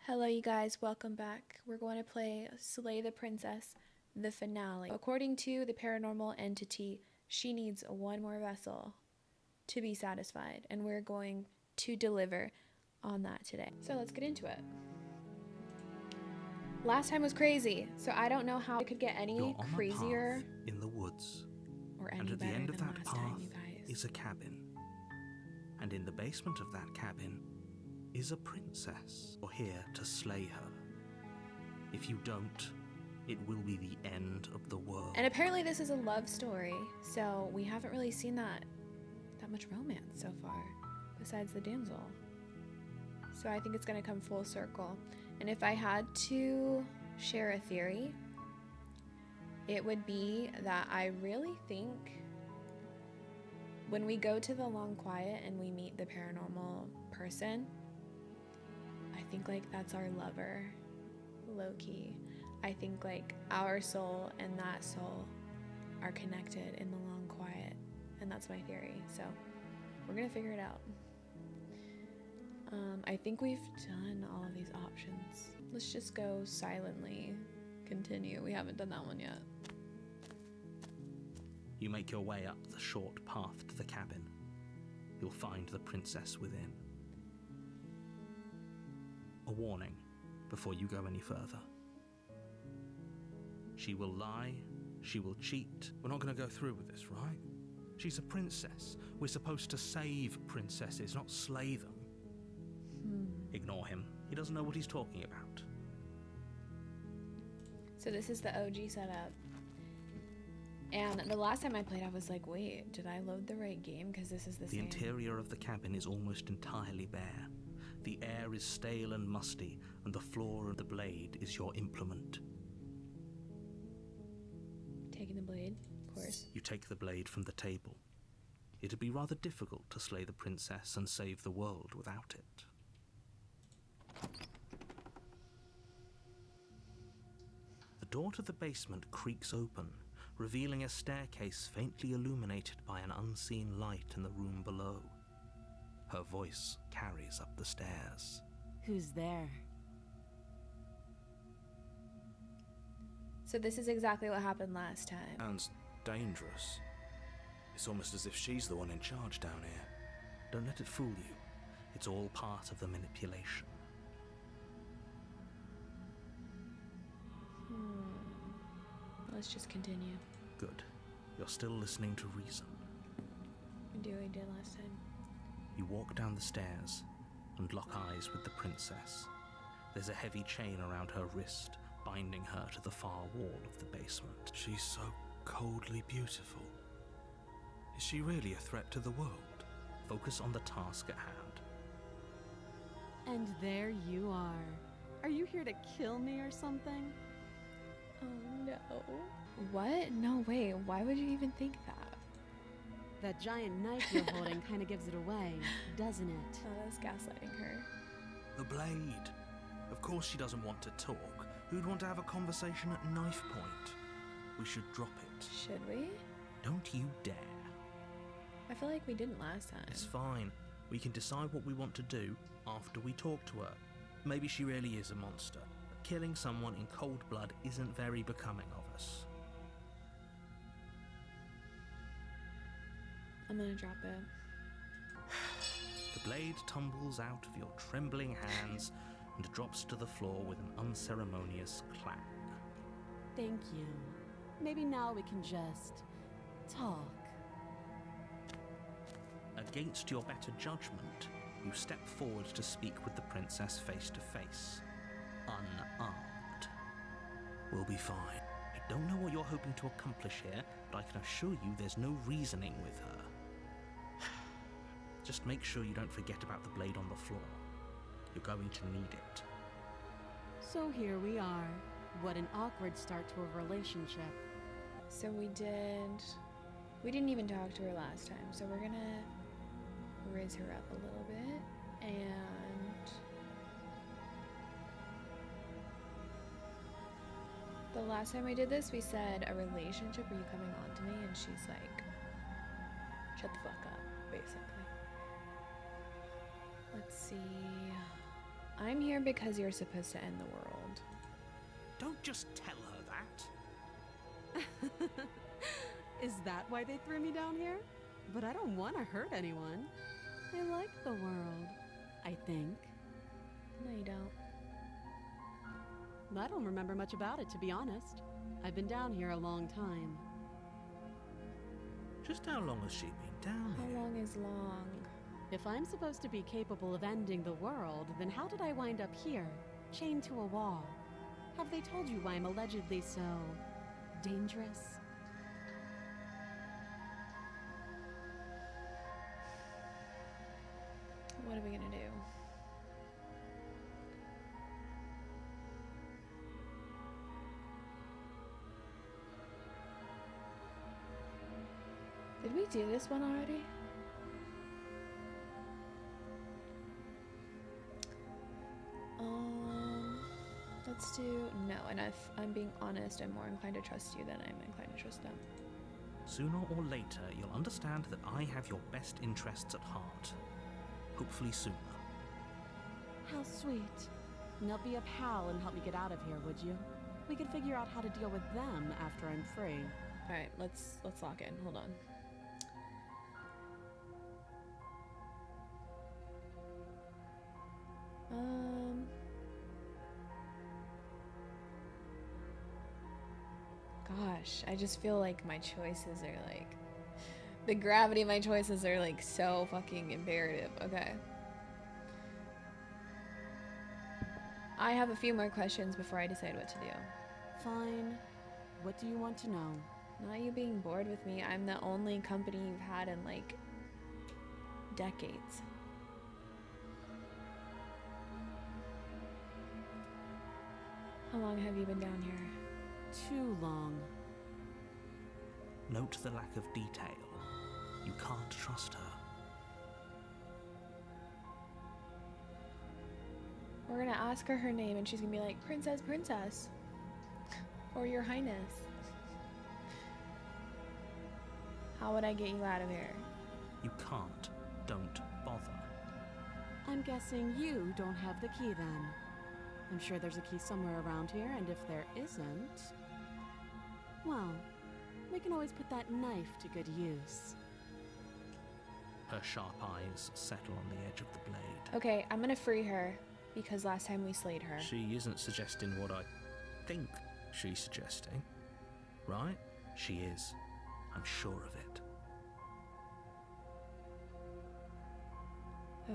Hello, you guys, welcome back. We're going to play Slay the Princess, the finale. According to the paranormal entity, she needs one more vessel to be satisfied, and we're going to deliver on that today. So let's get into it. Last time was crazy, so I don't know how it could get any You're on crazier a path in the woods, or any and at the better end of than that last time, path you guys. is a cabin. And in the basement of that cabin is a princess. You're here to slay her. If you don't, it will be the end of the world. And apparently this is a love story, so we haven't really seen that much romance so far, besides the damsel. So I think it's going to come full circle. And if I had to share a theory, it would be that I really think when we go to the Long Quiet and we meet the paranormal person, I think like that's our lover, low-key. I think like our soul and that soul are connected in the Long Quiet, and that's my theory. So we're gonna figure it out. I think we've done all of these options. Let's just go silently continue. We haven't done that one yet. You make your way up the short path to the cabin. You'll find the princess within. A warning before you go any further. She will lie, she will cheat. We're not going to go through with this, right? She's a princess. We're supposed to save princesses, not slay them. Ignore him. He doesn't know what he's talking about. So this is the OG setup. And the last time I played, I was like, wait, did I load the right game? Because this is the The same. interior of the cabin is almost entirely bare. The air is stale and musty, and the floor of the blade is your implement. Taking the blade, of course. You take the blade from the table. It'd be rather difficult to slay the princess and save the world without it. The door to the basement creaks open, revealing a staircase faintly illuminated by an unseen light in the room below. Her voice carries up the stairs. Who's there? So this is exactly what happened last time. Sounds dangerous. It's almost as if she's the one in charge down here. Don't let it fool you. It's all part of the manipulation. Let's just continue. Good. You're still listening to reason. We do what we did last time. You walk down the stairs and lock eyes with the princess. There's a heavy chain around her wrist, binding her to the far wall of the basement. She's so coldly beautiful. Is she really a threat to the world? Focus on the task at hand. And there you are. Are you here to kill me or something? Oh no. What? No way. Why would you even think that? That giant knife you're holding kind of gives it away, doesn't it? Oh, that's gaslighting her. The blade. Of course she doesn't want to talk. Who'd want to have a conversation at knife point? We should drop it. Should we? Don't you dare. I feel like we didn't last time. It's fine. We can decide what we want to do after we talk to her. Maybe she really is a monster. Killing someone in cold blood isn't very becoming of us. I'm gonna drop it. The blade tumbles out of your trembling hands and drops to the floor with an unceremonious clang. Thank you. Maybe now we can just talk. Against your better judgment, you step forward to speak with the princess face to face, unarmed. We'll be fine. I don't know what you're hoping to accomplish here, but I can assure you there's no reasoning with her. Just make sure you don't forget about the blade on the floor. You're going to need it. So here we are. What an awkward start to a relationship. So we didn't even talk to her last time, so we're gonna raise her up a little bit, and the last time we did this, we said, a relationship, are you coming on to me? And she's like, shut the fuck up, basically. Let's see. I'm here because you're supposed to end the world. Don't just tell her that. Is that why they threw me down here? But I don't want to hurt anyone. I like the world, I think. No, you don't. I don't remember much about it, to be honest. I've been down here a long time. Just how long has she been down How here? long is long? If I'm supposed to be capable of ending the world, then how did I wind up here, chained to a wall? Have they told you why I'm allegedly so dangerous? What are we gonna do? Did we do this one already? Let's do no. And if I'm being honest, I'm more inclined to trust you than I'm inclined to trust them. Sooner or later, you'll understand that I have your best interests at heart. Hopefully sooner. How sweet. Now be a pal and help me get out of here, would you? We could figure out how to deal with them after I'm free. All right, let's lock in. Hold on. Gosh, I just feel like my choices are like the gravity of my choices are like so fucking imperative. Okay. I have a few more questions before I decide what to do. Fine. What do you want to know? Not you being bored with me. I'm the only company you've had in like decades. How long have you been down here? Too long. Note the lack of detail. You can't trust her. We're gonna ask her name and she's gonna be like, Princess, Princess. Or Your Highness. How would I get you out of here? You can't. Don't bother. I'm guessing you don't have the key then. I'm sure there's a key somewhere around here, and if there isn't, well, we can always put that knife to good use. Her sharp eyes settle on the edge of the blade. Okay, I'm gonna free her because last time we slayed her. She isn't suggesting what I think she's suggesting, right? She is. I'm sure of it.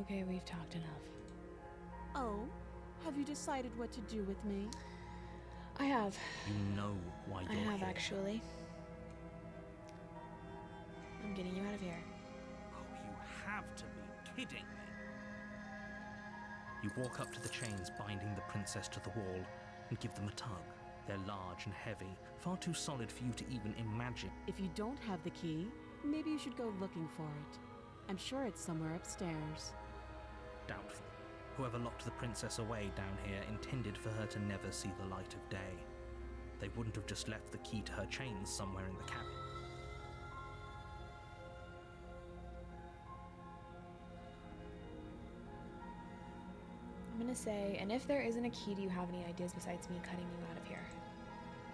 Okay, we've talked enough. Oh, have you decided what to do with me? I have. You know why I you're have here. actually. I'm getting you out of here. Oh, you have to be kidding me. You walk up to the chains binding the princess to the wall and give them a tug. They're large and heavy, far too solid for you to even imagine. If you don't have the key, maybe you should go looking for it. I'm sure it's somewhere upstairs. Doubtful. Whoever locked the princess away down here intended for her to never see the light of day. They wouldn't have just left the key to her chains somewhere in the cabin. I'm gonna say, and if there isn't a key, do you have any ideas besides me cutting you out of here?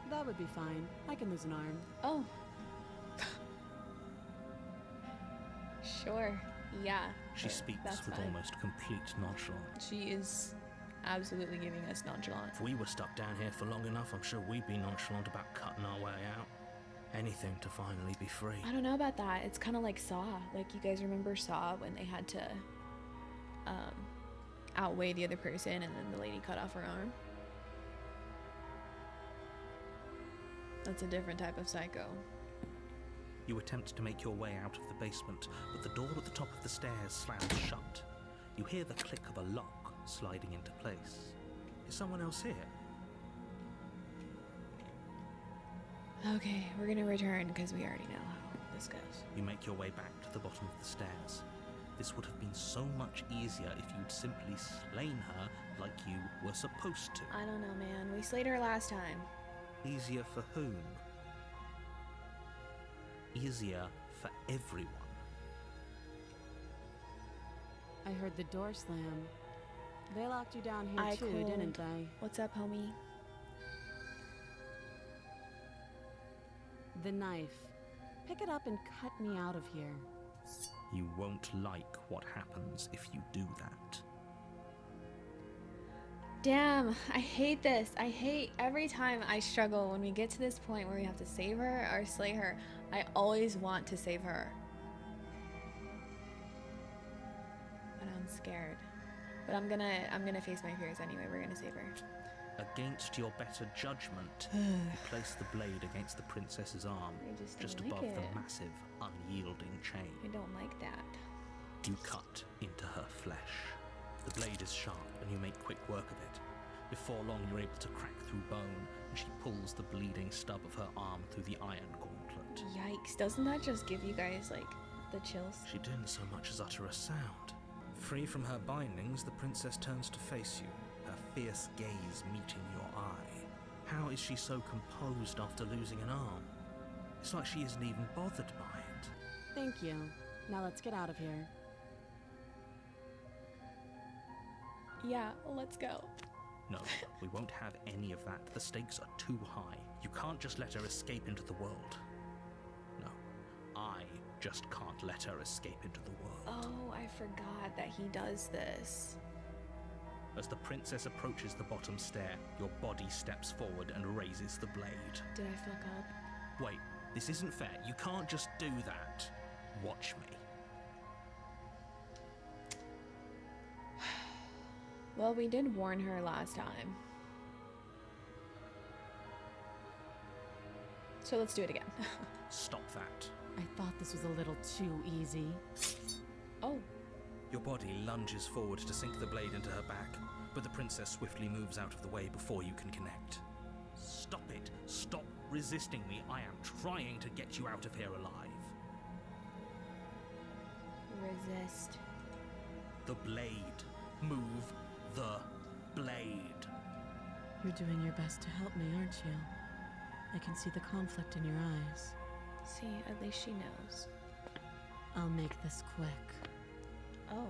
That would be fine. I can lose an arm. Oh. Sure. Yeah. She speaks that's with fine. almost complete nonchalance. She is absolutely giving us nonchalant. If we were stuck down here for long enough, I'm sure we'd be nonchalant about cutting our way out. Anything to finally be free. I don't know about that. It's kind of like Saw. Like, you guys remember Saw when they had to outweigh the other person and then the lady cut off her arm? That's a different type of psycho. You attempt to make your way out of the basement, but the door at the top of the stairs slams shut. You hear the click of a lock sliding into place. Is someone else here? Okay, we're gonna return because we already know how this goes. You make your way back to the bottom of the stairs. This would have been so much easier if you'd simply slain her like you were supposed to. I don't know, man. We slayed her last time. Easier for whom? Easier for everyone. I heard the door slam. They locked you down here I too, called. didn't they? What's up, homie? The knife. Pick it up and cut me out of here. You won't like what happens if you do that. Damn, I hate this. I hate every time I struggle when we get to this point where we have to save her or slay her. I always want to save her. But I'm scared. But I'm gonna face my fears anyway. We're gonna save her. Against your better judgment, you place the blade against the princess's arm, I just don't just like above it. the massive, unyielding chain. I don't like that. You cut into her flesh. The blade is sharp, and you make quick work of it. Before long, you're able to crack through bone, and she pulls the bleeding stub of her arm through the iron gauntlet. Yikes, doesn't that just give you guys, like, the chills? She didn't so much as utter a sound. Free from her bindings, the princess turns to face you, her fierce gaze meeting your eye. How is she so composed after losing an arm? It's like she isn't even bothered by it. Thank you. Now let's get out of here. Yeah, let's go. No, we won't have any of that. The stakes are too high. You can't just let her escape into the world. No, I just can't let her escape into the world. Oh, I forgot that he does this. As the princess approaches the bottom stair, your body steps forward and raises the blade. Did I fuck up? Wait, this isn't fair. You can't just do that. Watch me. Well, we did warn her last time. So let's do it again. Stop that. I thought this was a little too easy. Oh, Your body lunges forward to sink the blade into her back, but the princess swiftly moves out of the way before you can connect. Stop it. Stop resisting me. I am trying to get you out of here alive. resist. The blade. Move the blade. You're doing your best to help me, aren't you? I can see the conflict in your eyes. See, at least she knows. I'll make this quick. Oh.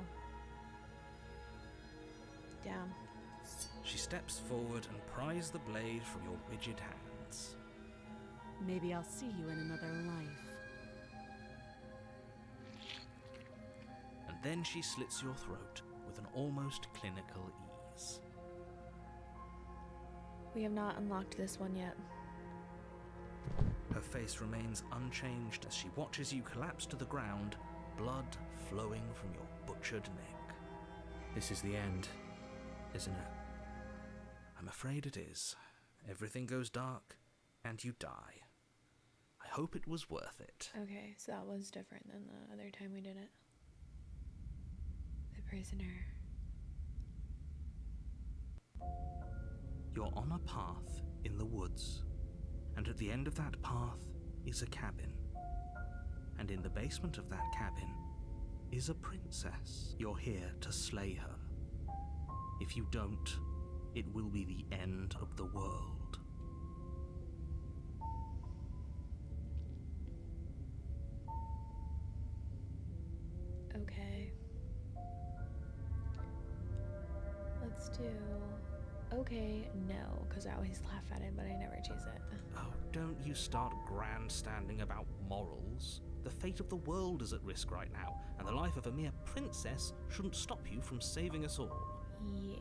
Damn. She steps forward and pries the blade from your rigid hands. Maybe I'll see you in another life. And then she slits your throat with an almost clinical ease. We have not unlocked this one yet. Her face remains unchanged as she watches you collapse to the ground, blood flowing from your butchered neck. This is the end, isn't it? I'm afraid it is. Everything goes dark, and you die. I hope it was worth it. Okay, so that was different than the other time we did it. The prisoner. You're on a path in the woods, and at the end of that path is a cabin. And in the basement of that cabin is a princess. You're here to slay her. If you don't, it will be the end of the world. Okay. Let's do... Okay, no, because I always laugh at it, but I never choose it. Oh, don't you start grandstanding about morals. The fate of the world is at risk right now, and the life of a mere princess shouldn't stop you from saving us all. Yeah.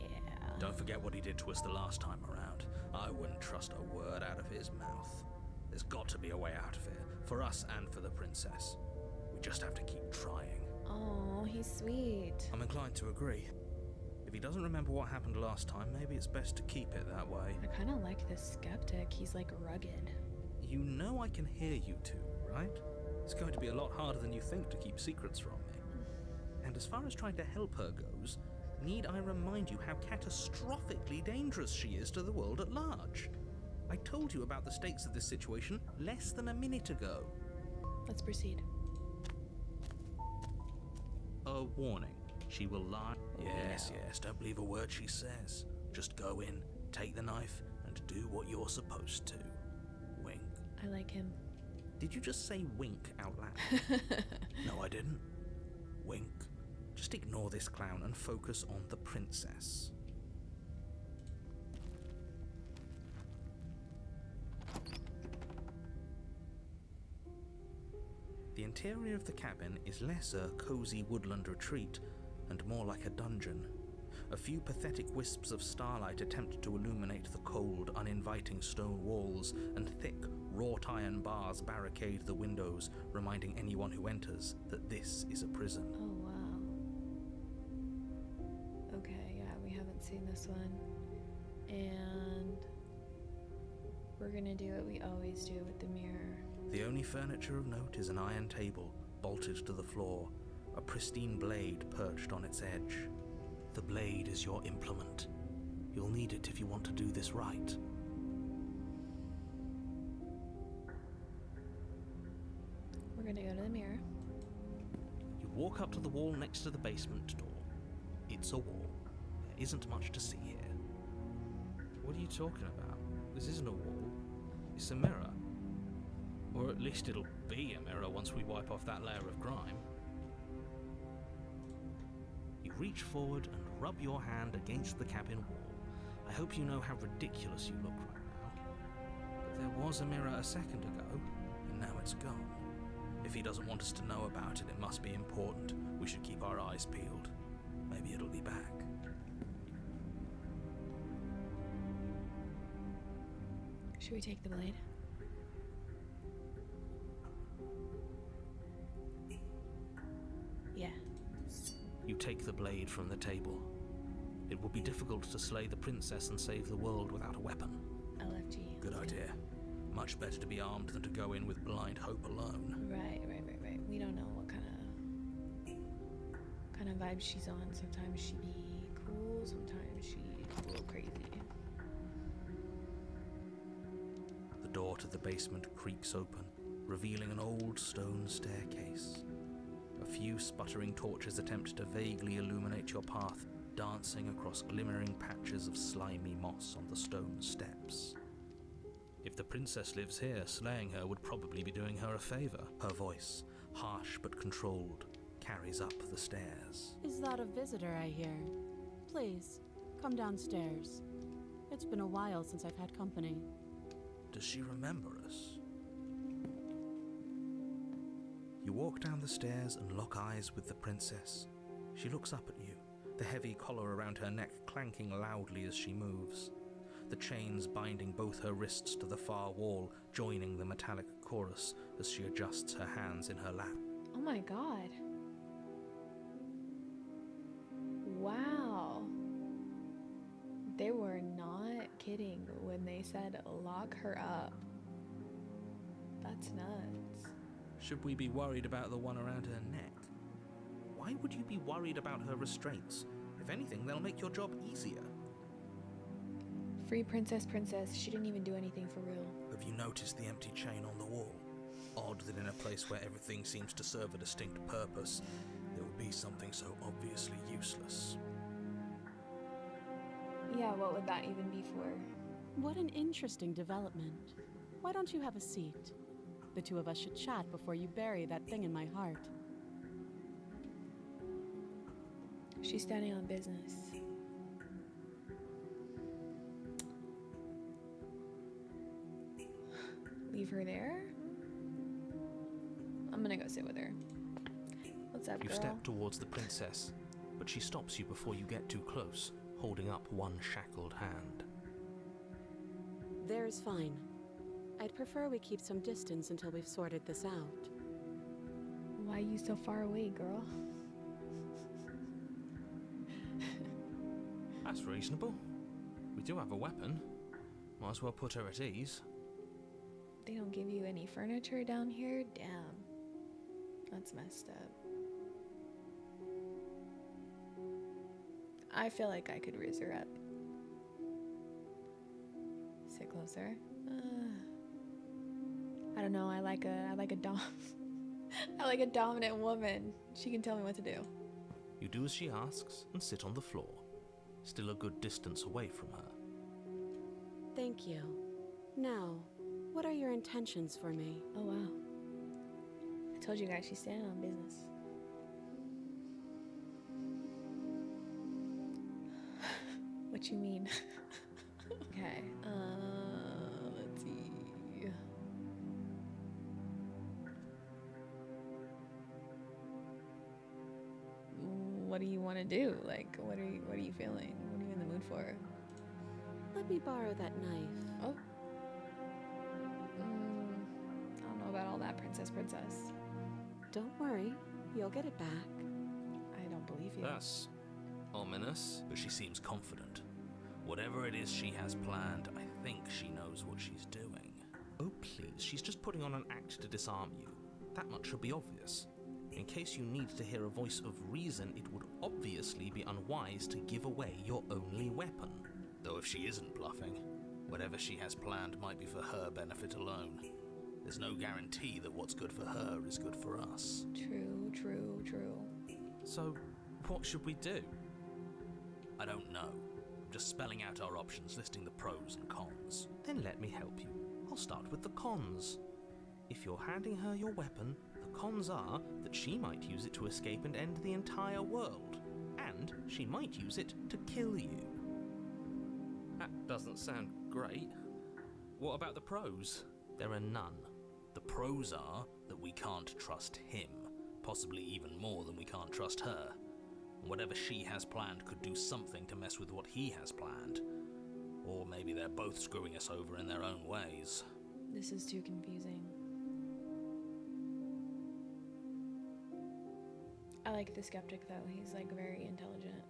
Don't forget what he did to us the last time around. I wouldn't trust a word out of his mouth. There's got to be a way out of here, for us and for the princess. We just have to keep trying. Oh, he's sweet. I'm inclined to agree. If he doesn't remember what happened last time, maybe it's best to keep it that way. I kind of like this skeptic. He's like rugged. You know I can hear you two, right? It's going to be a lot harder than you think to keep secrets from me. And as far as trying to help her goes, need I remind you how catastrophically dangerous she is to the world at large? I told you about the stakes of this situation less than a minute ago. Let's proceed. A warning. She will lie. Yes, don't believe a word she says. Just go in, take the knife, and do what you're supposed to. Wink. I like him. Did you just say wink out loud? No, I didn't. Wink. Just ignore this clown and focus on the princess. The interior of the cabin is less a cozy woodland retreat and more like a dungeon. A few pathetic wisps of starlight attempt to illuminate the cold, uninviting stone walls, and thick, wrought iron bars barricade the windows, reminding anyone who enters that this is a prison. Oh, wow. Okay, yeah, we haven't seen this one. And we're gonna do what we always do with the mirror. The only furniture of note is an iron table, bolted to the floor, a pristine blade perched on its edge. The blade is your implement. You'll need it if you want to do this right. We're gonna go to the mirror. You walk up to the wall next to the basement door. It's a wall. There isn't much to see here. What are you talking about? This isn't a wall. It's a mirror. Or at least it'll be a mirror once we wipe off that layer of grime. You reach forward and rub your hand against the cabin wall. I hope you know how ridiculous you look right now. But there was a mirror a second ago, and now it's gone. If he doesn't want us to know about it, it must be important. We should keep our eyes peeled. Maybe it'll be back. Should we take the blade? Yeah. You take the blade from the table. It would be difficult to slay the princess and save the world without a weapon. LFG. Good idea. Much better to be armed than to go in with blind hope alone. Right. We don't know what kind of vibe she's on. Sometimes she be cool, sometimes she a little crazy. The door to the basement creaks open, revealing an old stone staircase. A few sputtering torches attempt to vaguely illuminate your path, dancing across glimmering patches of slimy moss on the stone steps. If the princess lives here, slaying her would probably be doing her a favor. Her voice, harsh but controlled, carries up the stairs. Is that a visitor I hear? Please, come downstairs. It's been a while since I've had company. Does she remember us? You walk down the stairs and lock eyes with the princess. She looks up at you, the heavy collar around her neck clanking loudly as she moves. The chains binding both her wrists to the far wall, joining the metallic chorus as she adjusts her hands in her lap. Oh my god. Wow. They were not kidding when they said lock her up. That's nuts. Should we be worried about the one around her neck? Why would you be worried about her restraints? If anything, they'll make your job easier. Free Princess. She didn't even do anything for real. Have you noticed the empty chain on the wall? Odd that in a place where everything seems to serve a distinct purpose, there would be something so obviously useless. Yeah, what would that even be for? What an interesting development. Why don't you have a seat? The two of us should chat before you bury that thing in my heart. She's standing on business. Leave her there? I'm gonna go sit with her. What's up, You girl? step towards the princess, but she stops you before you get too close, holding up one shackled hand. There's fine. I'd prefer we keep some distance until we've sorted this out. Why are you so far away, girl? That's reasonable. We do have a weapon. Might as well put her at ease. They don't give you any furniture down here? Damn. That's messed up. I feel like I could raise her up. Sit closer. I don't know. I like a dom. I like a dominant woman. She can tell me what to do. You do as she asks and sit on the floor, still a good distance away from her. Thank you. Now, what are your intentions for me? Oh wow. I told you guys she's standing on business. what you mean. Okay, let's see. What do you want to do? Like, what are you feeling? What are you in the mood for? Let me borrow that knife. Oh. I don't know about all that, princess. Don't worry, you'll get it back. I don't believe you. That's ominous, but she seems confident. Whatever it is she has planned, I think she knows what she's doing. Oh, please, she's just putting on an act to disarm you. That much should be obvious. In case you need to hear a voice of reason, it would obviously be unwise to give away your only weapon. Though if she isn't bluffing, whatever she has planned might be for her benefit alone. There's no guarantee that what's good for her is good for us. True. So, what should we do? I don't know. I'm just spelling out our options, listing the pros and cons. Then let me help you. I'll start with the cons. If you're handing her your weapon, the cons are that she might use it to escape and end the entire world. And she might use it to kill you. That doesn't sound great. What about the pros? There are none. The pros are that we can't trust him, possibly even more than we can't trust her. And whatever she has planned could do something to mess with what he has planned. Or maybe they're both screwing us over in their own ways. This is too confusing. I like the skeptic though. He's like very intelligent.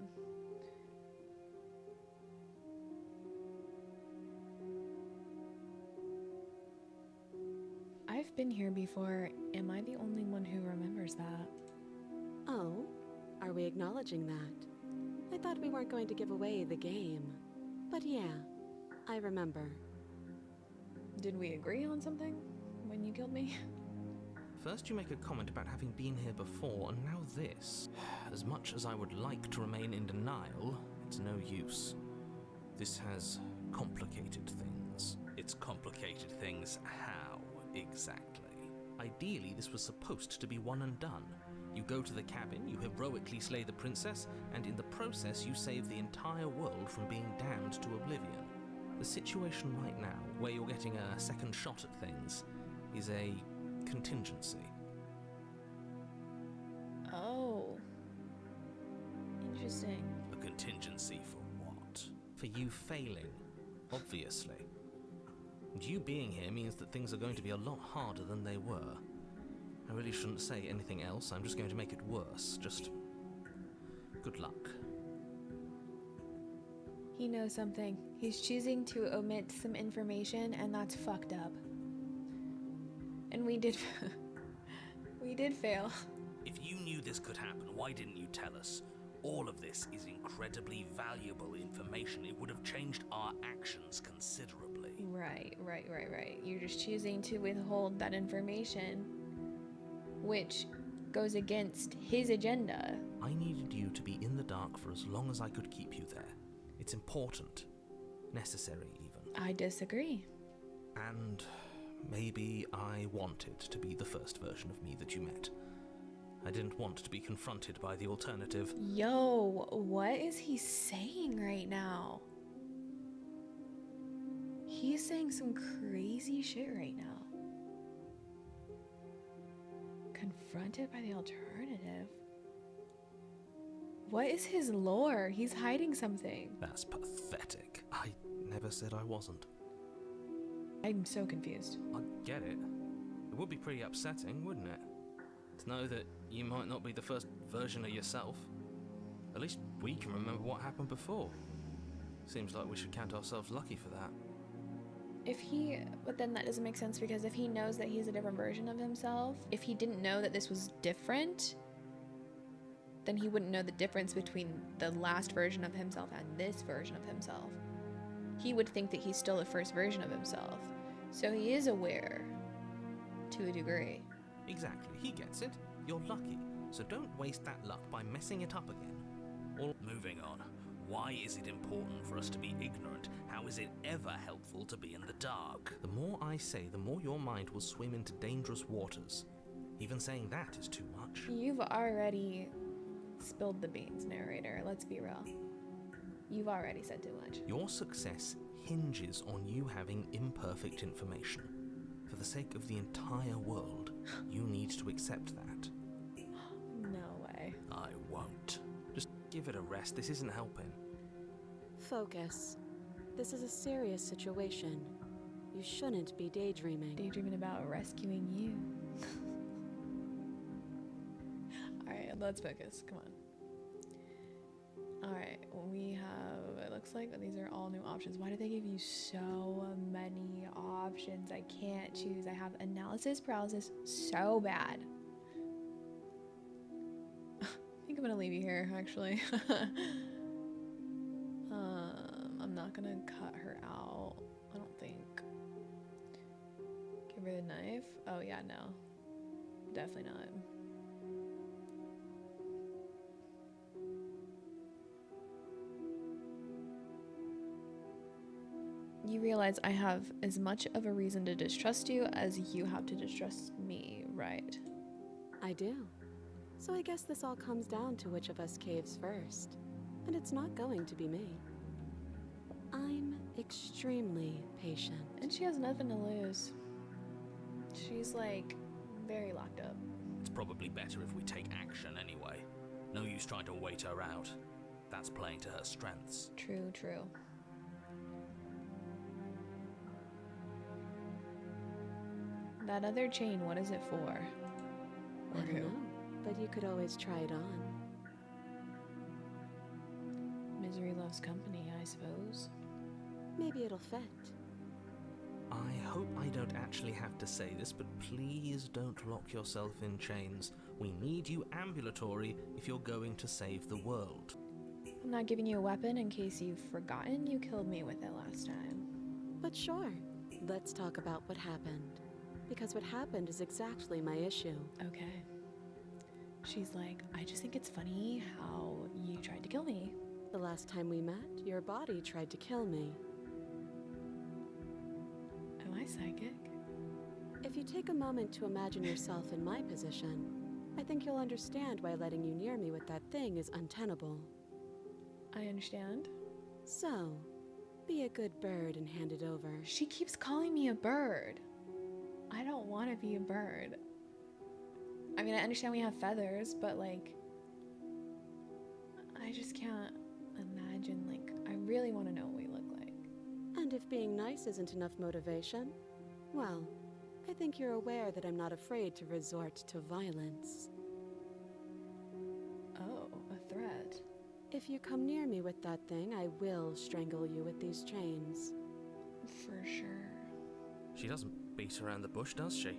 I've been here before. Am I the only one who remembers that? Oh, are we acknowledging that? I thought we weren't going to give away the game. But yeah, I remember. Did we agree on something when you killed me? First you make a comment about having been here before, and now this. As much as I would like to remain in denial, it's no use. This has complicated things. It's complicated things how, exactly? Ideally, this was supposed to be one and done. You go to the cabin, you heroically slay the princess, and in the process you save the entire world from being damned to oblivion. The situation right now, where you're getting a second shot at things, is a contingency. Oh. Interesting. A contingency for what? For you failing, obviously. And you being here means that things are going to be a lot harder than they were. I really shouldn't say anything else, I'm just going to make it worse. Just good luck. He knows something. He's choosing to omit some information, and that's fucked up. And we did we did fail. If you knew this could happen, why didn't you tell us? All of this is incredibly valuable information. It would have changed our actions considerably. Right. You're just choosing to withhold that information, which goes against his agenda. I needed you to be in the dark for as long as I could keep you there. It's important. Necessary, even. I disagree. And maybe I wanted to be the first version of me that you met. I didn't want to be confronted by the alternative. Yo, what is he saying right now? He's saying some crazy shit right now. Confronted by the alternative? What is his lore? He's hiding something. That's pathetic. I never said I wasn't. I'm so confused. I get it. It would be pretty upsetting, wouldn't it? To know that you might not be the first version of yourself. At least we can remember what happened before. Seems like we should count ourselves lucky for that. But then that doesn't make sense, because if he knows that he's a different version of himself, if he didn't know that this was different, then he wouldn't know the difference between the last version of himself and this version of himself. He would think that he's still the first version of himself. So he is aware, to a degree. Exactly, he gets it. You're lucky. So don't waste that luck by messing it up again. Moving on. Why is it important for us to be ignorant? How is it ever helpful to be in the dark? The more I say, the more your mind will swim into dangerous waters. Even saying that is too much. You've already spilled the beans, narrator. Let's be real. You've already said too much. Your success hinges on you having imperfect information. For the sake of the entire world, you need to accept that. No way. I won't. Just give it a rest. This isn't helping. Focus. This is a serious situation. You shouldn't be daydreaming. Daydreaming about rescuing you. Alright, let's focus. Come on. Alright, we have, it looks like these are all new options. Why do they give you so many options? I can't choose. I have analysis paralysis so bad. I think I'm gonna leave you here, actually. I'm not gonna cut her out, I don't think. Give her the knife? Oh yeah, no. Definitely not. You realize I have as much of a reason to distrust you as you have to distrust me, right? I do. So I guess this all comes down to which of us caves first. And it's not going to be me. I'm extremely patient. And she has nothing to lose. She's like very locked up. It's probably better if we take action anyway. No use trying to wait her out. That's playing to her strengths. True, true. That other chain, what is it for? I don't know, but you could always try it on. Misery loves company, I suppose. Maybe it'll fit. I hope I don't actually have to say this, but please don't lock yourself in chains. We need you ambulatory if you're going to save the world. I'm not giving you a weapon in case you've forgotten you killed me with it last time. But sure, let's talk about what happened. Because what happened is exactly my issue. Okay. She's like, I just think it's funny how you tried to kill me. The last time we met, your body tried to kill me. Am I psychic? If you take a moment to imagine yourself in my position, I think you'll understand why letting you near me with that thing is untenable. I understand. So, be a good bird and hand it over. She keeps calling me a bird. I don't want to be a bird. I mean, I understand we have feathers, but like, I just can't imagine, like, I really want to know what we look like. And if being nice isn't enough motivation, well, I think you're aware that I'm not afraid to resort to violence. Oh, a threat. If you come near me with that thing, I will strangle you with these chains. For sure. She doesn't beat around the bush, does she?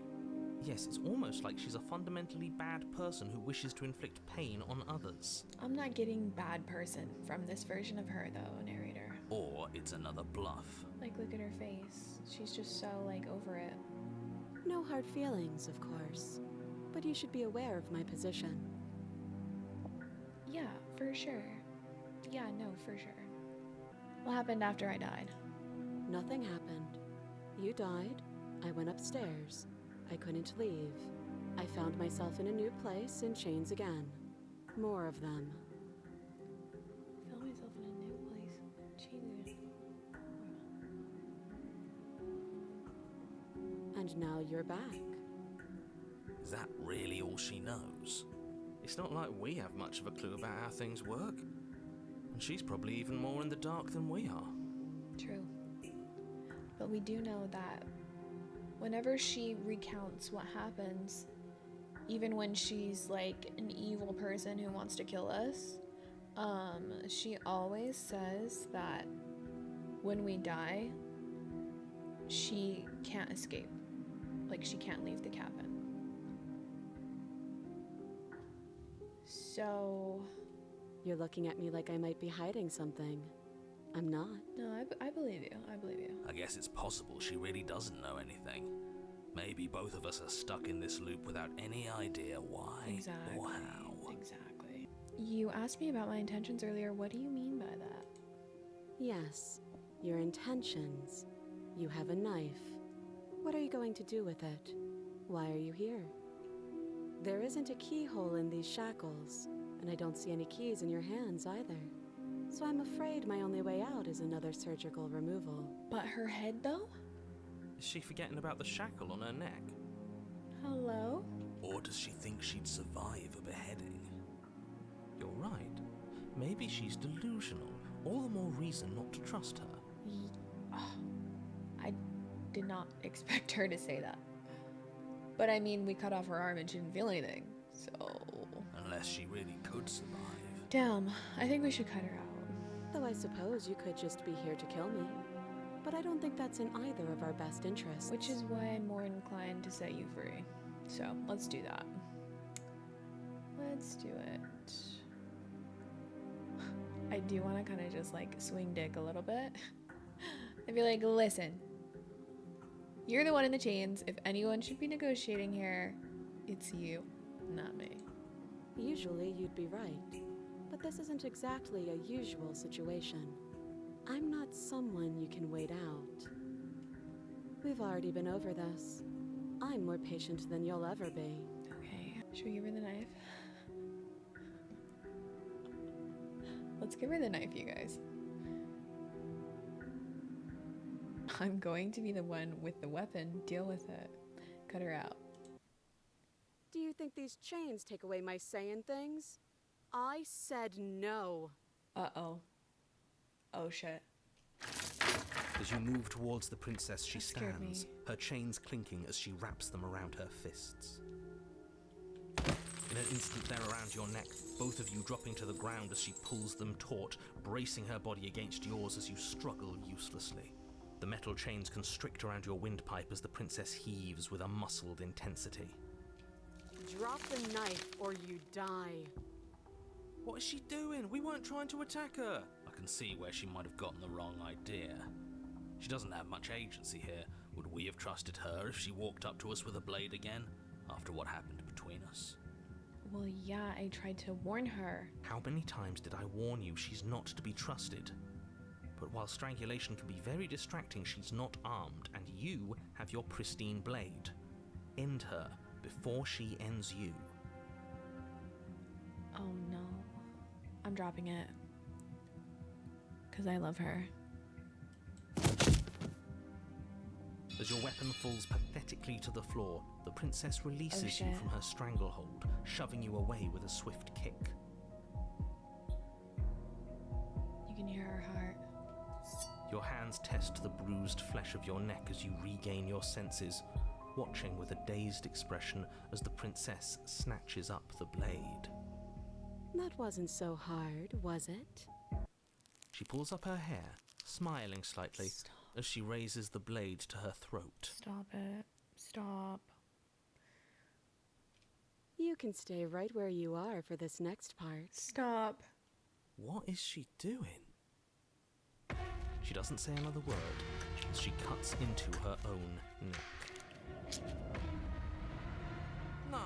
Yes, it's almost like she's a fundamentally bad person who wishes to inflict pain on others. I'm not getting bad person from this version of her, though, narrator. Or it's another bluff. Like, look at her face. She's just so, like, over it. No hard feelings, of course. But you should be aware of my position. Yeah, for sure. Yeah, no, for sure. What happened after I died? Nothing happened. You died. I went upstairs. I couldn't leave. I found myself in a new place in chains again. More of them. Found myself in a new place. Chains again. And now you're back. Is that really all she knows? It's not like we have much of a clue about how things work. And she's probably even more in the dark than we are. True. But we do know that whenever she recounts what happens, even when she's like an evil person who wants to kill us, she always says that when we die, she can't escape. Like, she can't leave the cabin. So... You're looking at me like I might be hiding something. I'm not. No, I believe you. I believe you. I guess it's possible she really doesn't know anything. Maybe both of us are stuck in this loop without any idea why Exactly. or how. Exactly. You asked me about my intentions earlier. What do you mean by that? Yes, your intentions. You have a knife. What are you going to do with it? Why are you here? There isn't a keyhole in these shackles, and I don't see any keys in your hands either. So I'm afraid my only way out is another surgical removal. But her head, though? Is she forgetting about the shackle on her neck? Hello? Or does she think she'd survive a beheading? You're right. Maybe she's delusional. All the more reason not to trust her. I did not expect her to say that. But I mean, we cut off her arm and she didn't feel anything, so... Unless she really could survive. Damn, I think we should cut her out. Though I suppose you could just be here to kill me. But I don't think that's in either of our best interests. Which is why I'm more inclined to set you free. So, let's do that. Let's do it. I do want to kind of just like swing dick a little bit. I'd be like, listen, you're the one in the chains. If anyone should be negotiating here, it's you, not me. Usually you'd be right. But this isn't exactly a usual situation. I'm not someone you can wait out. We've already been over this. I'm more patient than you'll ever be. Okay, should we give her the knife? Let's give her the knife, you guys. I'm going to be the one with the weapon. Deal with it. Cut her out. Do you think these chains take away my saying things? I said no. Uh-oh. Oh, shit. As you move towards the princess, she That scared me. stands, her chains clinking as she wraps them around her fists. In an instant, they're around your neck, both of you dropping to the ground as she pulls them taut, bracing her body against yours as you struggle uselessly. The metal chains constrict around your windpipe as the princess heaves with a muscled intensity. Drop the knife or you die. What is she doing? We weren't trying to attack her. I can see where she might have gotten the wrong idea. She doesn't have much agency here. Would we have trusted her if she walked up to us with a blade again, after what happened between us? Well, yeah, I tried to warn her. How many times did I warn you she's not to be trusted? But while strangulation can be very distracting, she's not armed, and you have your pristine blade. End her before she ends you. Oh, no. I'm dropping it. Because I love her. As your weapon falls pathetically to the floor, the princess releases you shit. from her stranglehold, shoving you away with a swift kick. You can hear her heart. Your hands test the bruised flesh of your neck as you regain your senses, watching with a dazed expression as the princess snatches up the blade. That wasn't so hard, was it? She pulls up her hair, smiling slightly, Stop. as she raises the blade to her throat. Stop it. Stop. You can stay right where you are for this next part. Stop. What is she doing? She doesn't say another word as she cuts into her own neck. No.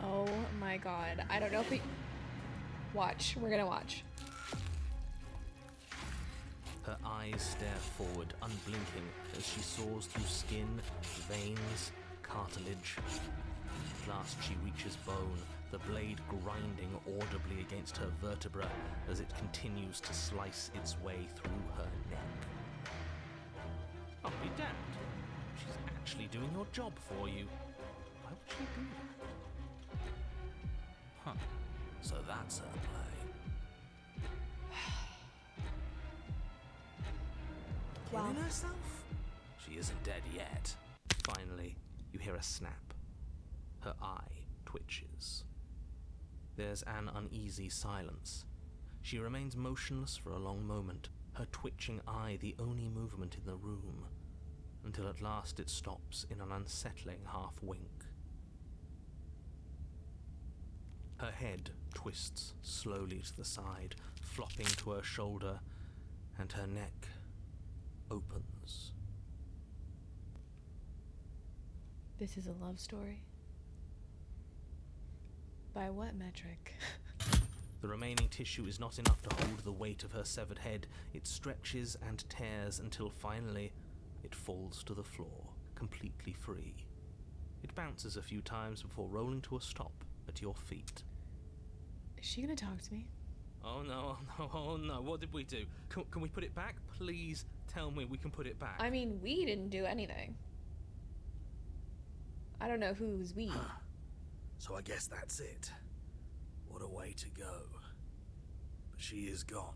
Oh my god. I don't know if we... Watch. We're gonna watch. Her eyes stare forward, unblinking, as she saws through skin, veins, cartilage. At last she reaches bone, the blade grinding audibly against her vertebra as it continues to slice its way through her neck. I'll be damned. She's actually doing your job for you. Why would she do that? Huh. So that's her play. Wow. Killing herself? She isn't dead yet. Finally, you hear a snap. Her eye twitches. There's an uneasy silence. She remains motionless for a long moment, her twitching eye the only movement in the room, until at last it stops in an unsettling half-wink. Her head twists slowly to the side, flopping to her shoulder, and her neck opens. This is a love story. By what metric? The remaining tissue is not enough to hold the weight of her severed head. It stretches and tears until finally it falls to the floor, completely free. It bounces a few times before rolling to a stop at your feet. Is she gonna talk to me? Oh no, oh no, oh no, what did we do? Can we put it back? Please tell me we can put it back. I mean, we didn't do anything. I don't know who's we. So I guess that's it. What a way to go. But she is gone,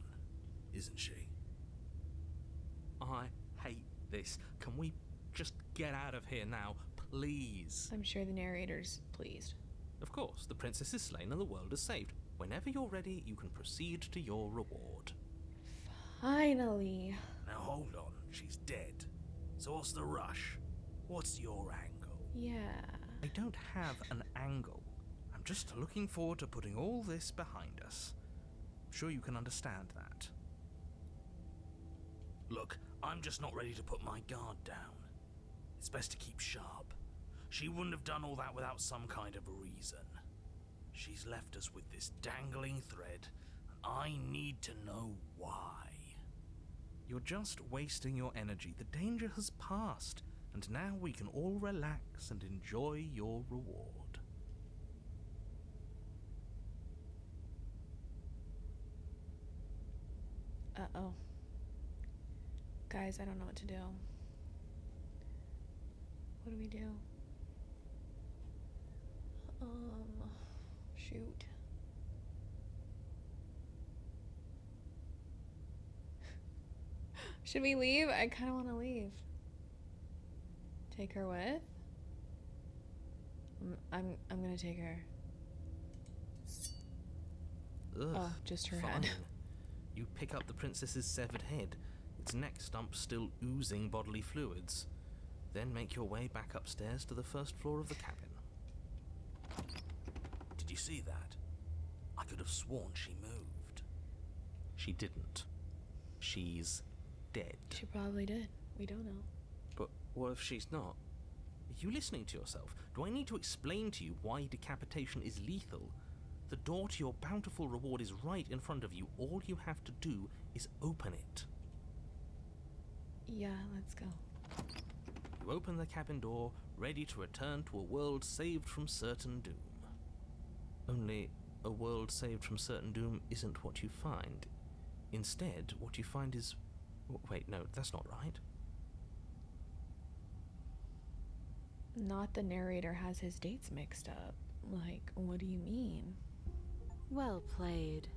isn't she? I hate this. Can we just get out of here now, please? I'm sure the narrator's pleased. Of course, the princess is slain and the world is saved. Whenever you're ready, you can proceed to your reward. Finally. Now hold on, she's dead. So what's the rush? What's your angle? Yeah. I don't have an angle. I'm just looking forward to putting all this behind us. I'm sure you can understand that. Look, I'm just not ready to put my guard down. It's best to keep sharp. She wouldn't have done all that without some kind of a reason. She's left us with this dangling thread, and I need to know why. You're just wasting your energy. The danger has passed, and now we can all relax and enjoy your reward. Uh-oh. Guys, I don't know what to do. What do we do? Shoot. Should we leave? I kind of want to leave. Take her with? I'm gonna take her. Ugh, Oh, just her fine. head. You pick up the princess's severed head, its neck stump still oozing bodily fluids. Then make your way back upstairs to the first floor of the cabin. Did you see that? I could have sworn she moved. She didn't. She's dead. She probably did. We don't know. But what if she's not? Are you listening to yourself? Do I need to explain to you why decapitation is lethal? The door to your bountiful reward is right in front of you. All you have to do is open it. Yeah, let's go. You open the cabin door, ready to return to a world saved from certain doom. Only, a world saved from certain doom isn't what you find. Instead, what you find is... Wait, no, that's not right. Not the narrator has his dates mixed up. Like, what do you mean? Well played.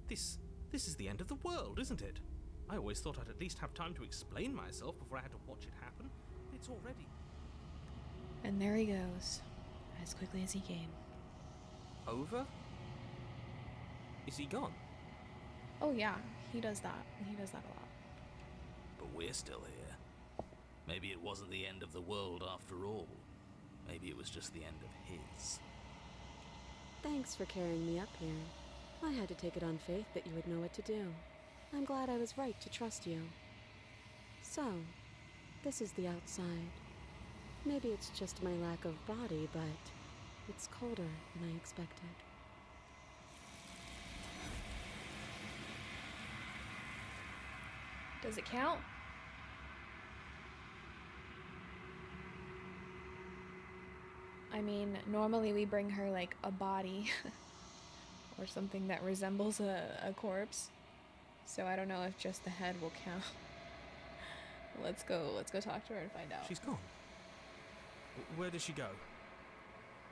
This is the end of the world, isn't it? I always thought I'd at least have time to explain myself before I had to watch it happen. It's already... And there he goes, as quickly as he came. over? Is he gone? Oh yeah, he does that. He does that a lot. But we're still here. Maybe it wasn't the end of the world after all. Maybe it was just the end of his. Thanks for carrying me up here. I had to take it on faith that you would know what to do. I'm glad I was right to trust you. So, this is the outside. Maybe it's just my lack of body, but it's colder than I expected. Does it count? I mean, normally we bring her like a body or something that resembles a corpse. So I don't know if just the head will count. Let's go talk to her and find out. She's gone. Where did she go?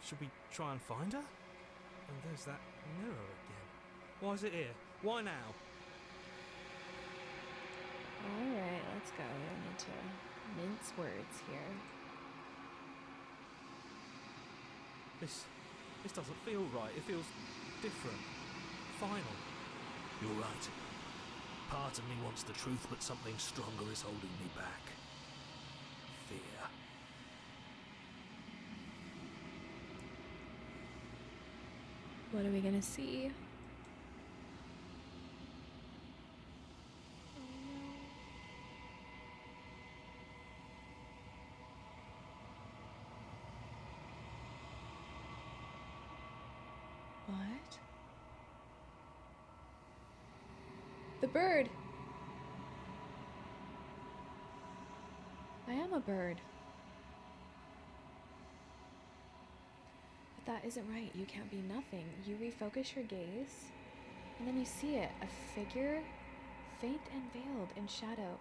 Should we try and find her? And there's that mirror again. Why is it here? Why now? Alright, let's go. We don't need to mince words here. This doesn't feel right. It feels different. Final. You're right. Part of me wants the truth, but something stronger is holding me back. Fear. What are we gonna see? What? The bird! I am a bird. But that isn't right. You can't be nothing. You refocus your gaze, and then you see it. A figure, faint and veiled in shadow,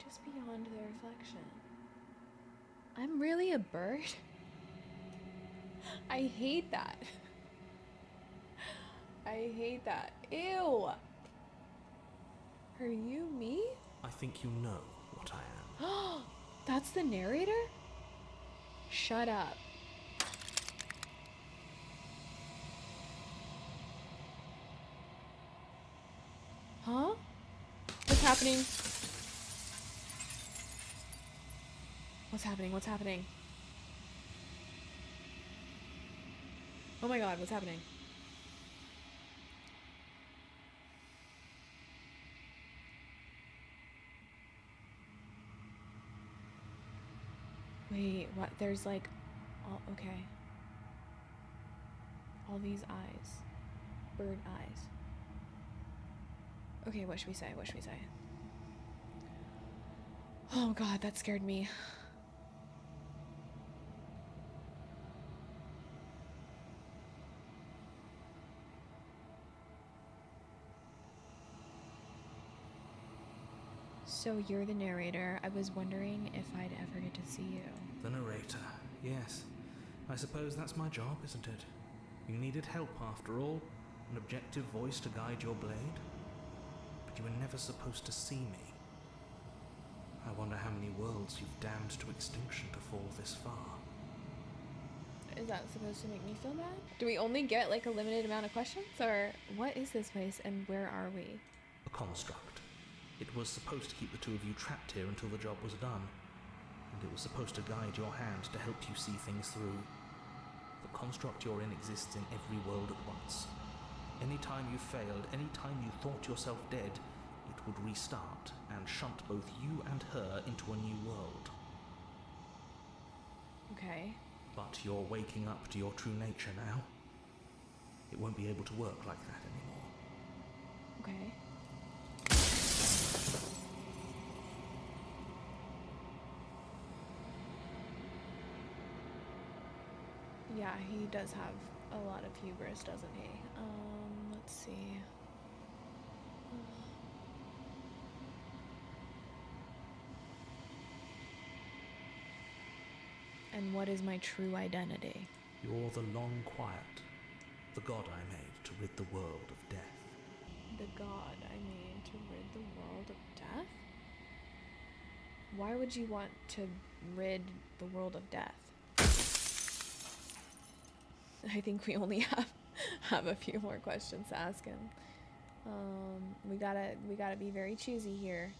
just beyond the reflection. I'm really a bird? I hate that. I hate that. Ew! Are you me? I think you know what I am. That's the narrator? Shut up. Huh? What's happening? What's happening? What's happening? Oh my god, what's happening? Wait, what? There's like, all, okay. All these eyes. Bird eyes. Okay, what should we say? What should we say? Oh god, that scared me. So you're the narrator. I was wondering if I'd ever get to see you. The narrator, yes. I suppose that's my job, isn't it? You needed help after all, an objective voice to guide your blade. But you were never supposed to see me. I wonder how many worlds you've damned to extinction to fall this far. Is that supposed to make me feel bad? Do we only get like a limited amount of questions? Or what is this place and where are we? A construct. It was supposed to keep the two of you trapped here until the job was done. And it was supposed to guide your hand to help you see things through. The construct you're in exists in every world at once. Any time you failed, any time you thought yourself dead, it would restart and shunt both you and her into a new world. Okay. But you're waking up to your true nature now. It won't be able to work like that anymore. Okay. Yeah, he does have a lot of hubris, doesn't he? Let's see. And what is my true identity? You're the Long Quiet, the god I made to rid the world of death. The god I made to rid the world of death? Why would you want to rid the world of death? I think we only have a few more questions to ask him. We gotta be very choosy here.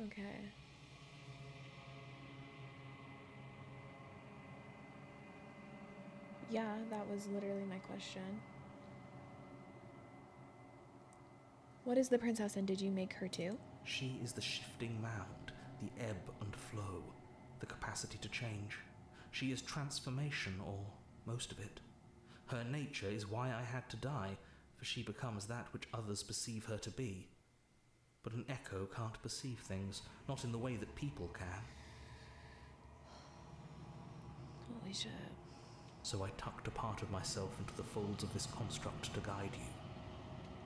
Okay. Yeah, that was literally my question. What is the princess, and did you make her too? She is the shifting mound, the ebb and flow, the capacity to change. She is transformation, or most of it. Her nature is why I had to die, for she becomes that which others perceive her to be. But an echo can't perceive things, not in the way that people can. Holy shit. So I tucked a part of myself into the folds of this construct to guide you.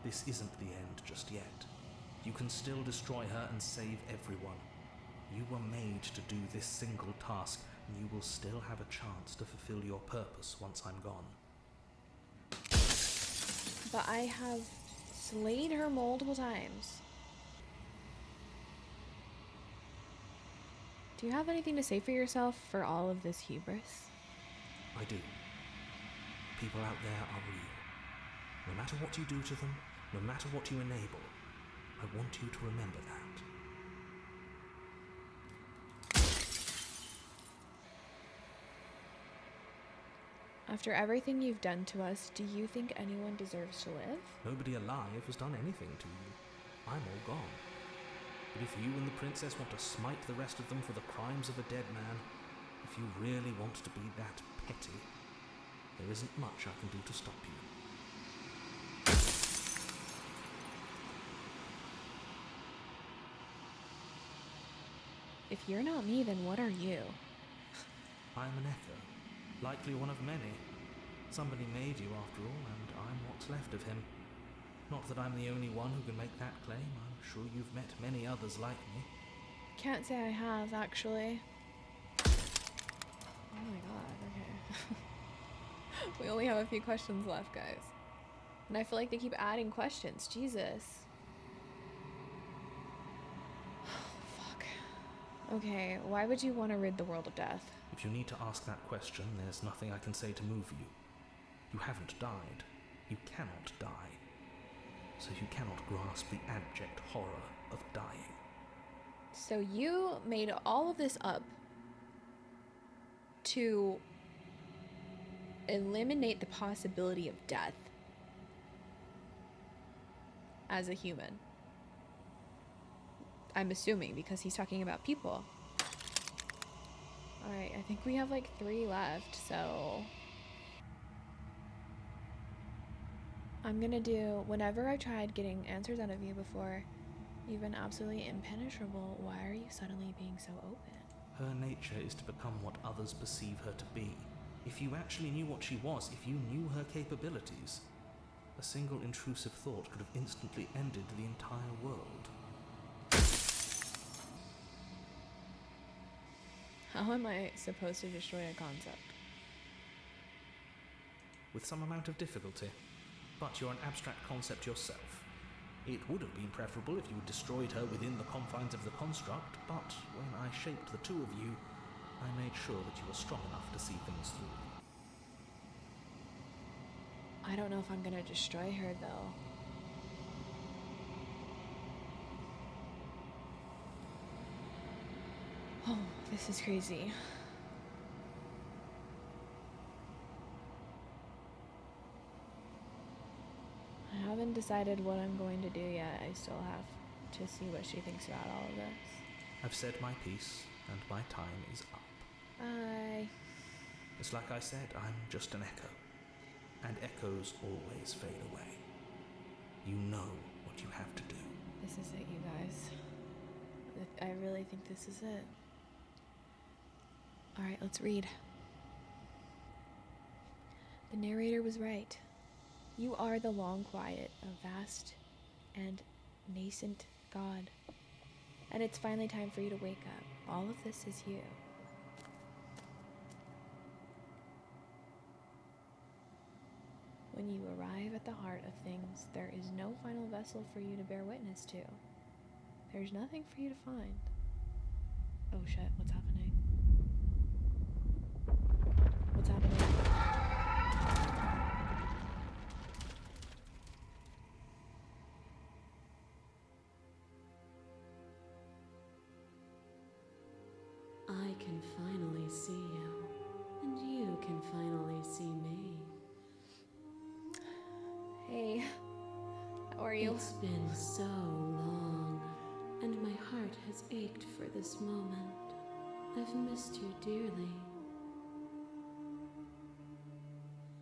This isn't the end just yet. You can still destroy her and save everyone. You were made to do this single task, and you will still have a chance to fulfill your purpose once I'm gone. But I have slayed her multiple times. Do you have anything to say for yourself for all of this hubris? I do. People out there are real. No matter what you do to them, no matter what you enable, I want you to remember that. After everything you've done to us, do you think anyone deserves to live? Nobody alive has done anything to you. I'm all gone. But if you and the princess want to smite the rest of them for the crimes of a dead man, if you really want to be that petty, there isn't much I can do to stop you. if you're not me, then what are you? I'm an echo, likely one of many. Somebody made you after all, and I'm what's left of him. Not that I'm the only one who can make that claim. I'm sure you've met many others like me. Can't say I have, actually. Oh my god, okay. We only have a few questions left, guys. And I feel like they keep adding questions. Jesus. Fuck. Okay, why would you want to rid the world of death? If you need to ask that question, there's nothing I can say to move you. You haven't died. You cannot die. So you cannot grasp the abject horror of dying. So you made all of this up to eliminate the possibility of death as a human. I'm assuming, because he's talking about people. Alright, I think we have like 3 left, so I'm gonna do, whenever I tried getting answers out of you before, you've been absolutely impenetrable. Why are you suddenly being so open? Her nature is to become what others perceive her to be. If you actually knew what she was, if you knew her capabilities, a single intrusive thought could have instantly ended the entire world. How am I supposed to destroy a concept? With some amount of difficulty. But you're an abstract concept yourself. It would have been preferable if you had destroyed her within the confines of the construct, but when I shaped the two of you, I made sure that you were strong enough to see things through. I don't know if I'm gonna destroy her, though. Oh, this is crazy. I haven't decided what I'm going to do yet. I still have to see what she thinks about all of this. I've said my piece, and my time is up. Bye. It's like I said, I'm just an echo. And echoes always fade away. You know what you have to do. This is it, you guys. I really think this is it. Alright, let's read. The narrator was right. You are the long quiet, a vast and nascent God. And it's finally time for you to wake up. All of this is you. When you arrive at the heart of things, there is no final vessel for you to bear witness to. There's nothing for you to find. Oh shit, what's happening? What's happening? I can finally see you, and you can finally see me. Hey, how are you? It's been so long, and my heart has ached for this moment. I've missed you dearly.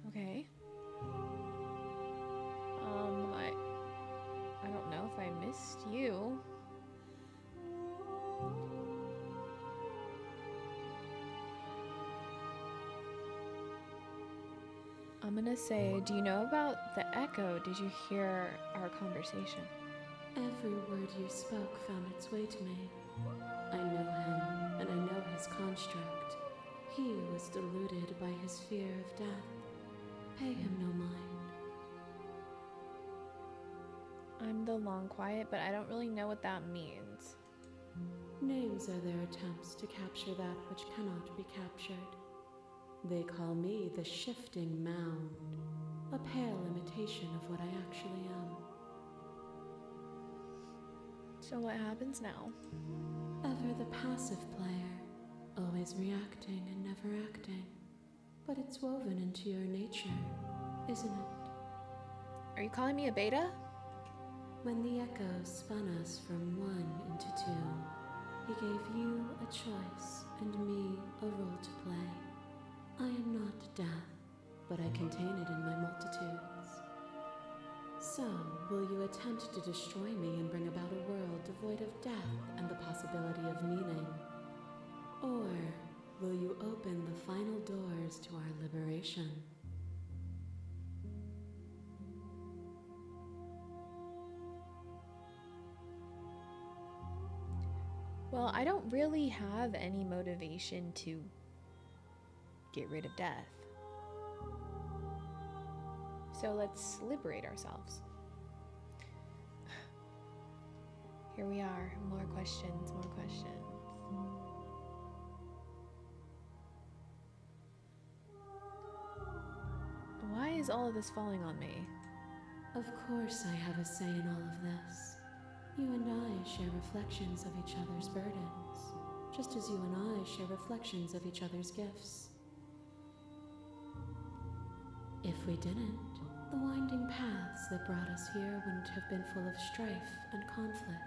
Okay. I don't know if I missed you. I'm gonna say, do you know about the echo? Did you hear our conversation? Every word you spoke found its way to me. I know him, and I know his construct. He was deluded by his fear of death. Pay him no mind. I'm the long quiet, but I don't really know what that means. Names are their attempts to capture that which cannot be captured. They call me the shifting mound, a pale imitation of what I actually am. So what happens now? Ever the passive player, always reacting and never acting. But it's woven into your nature, isn't it? Are you calling me a beta? When the echo spun us from one into two, he gave you a choice and me a role to play. I am not death, but I contain it in my multitudes. So, will you attempt to destroy me and bring about a world devoid of death and the possibility of meaning? Or will you open the final doors to our liberation? Well, I don't really have any motivation to get rid of death. So let's liberate ourselves. Here we are. More questions, more questions. Why is all of this falling on me? Of course I have a say in all of this. You and I share reflections of each other's burdens, just as you and I share reflections of each other's gifts. If we didn't, the winding paths that brought us here wouldn't have been full of strife and conflict.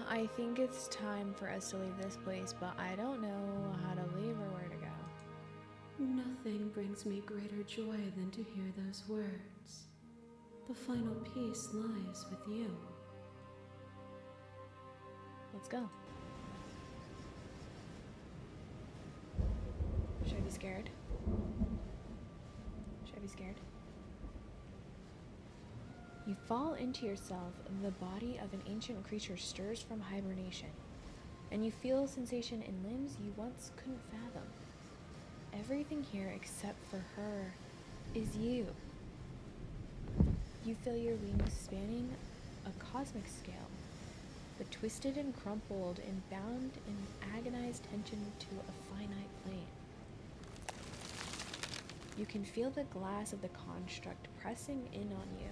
I think it's time for us to leave this place, but I don't know how to leave or where to go. Nothing brings me greater joy than to hear those words. The final piece lies with you. Let's go. Should I be scared? Should I be scared? You fall into yourself, and the body of an ancient creature stirs from hibernation, and you feel a sensation in limbs you once couldn't fathom. Everything here except for her is you. You feel your wings spanning a cosmic scale, but twisted and crumpled and bound in agonized tension to a finite plane. You can feel the glass of the construct pressing in on you,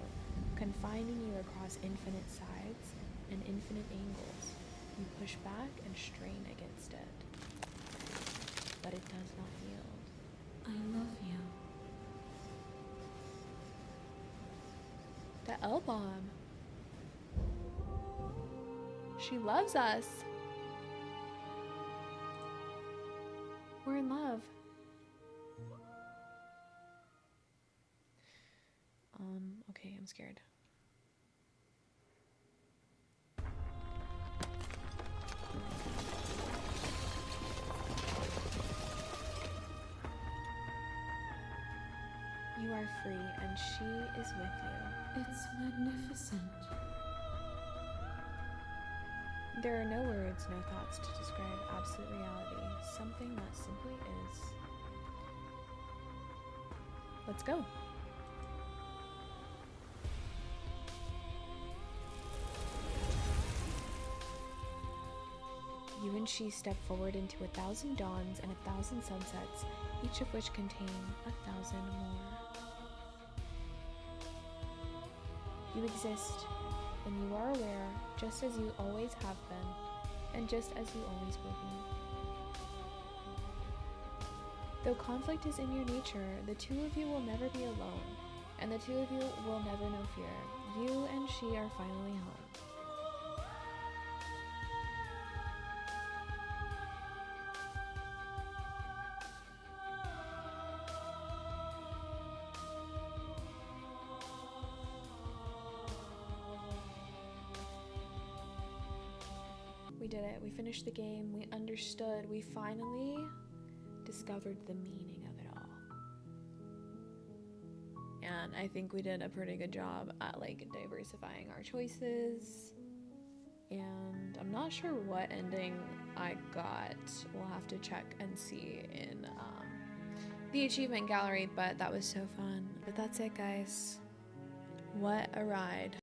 confining you across infinite sides and infinite angles. You push back and strain against it, but it does not yield. I love you. The L-bomb. She loves us. We're in love. Okay, I'm scared. You are free, and she is with you. It's magnificent. There are no words, no thoughts to describe absolute reality, something that simply is. Let's go. You and she step forward into 1,000 dawns and 1,000 sunsets, each of which contain 1,000 more. You exist, and you are aware, just as you always have been, and just as you always will be. Though conflict is in your nature, the two of you will never be alone, and the two of you will never know fear. You and she are finally home. We did it. We finished the game. We understood. We finally discovered the meaning of it all. And I think we did a pretty good job at diversifying our choices. And I'm not sure what ending I got. We'll have to check and see in the achievement gallery, but that was so fun. But that's it, guys. What a ride.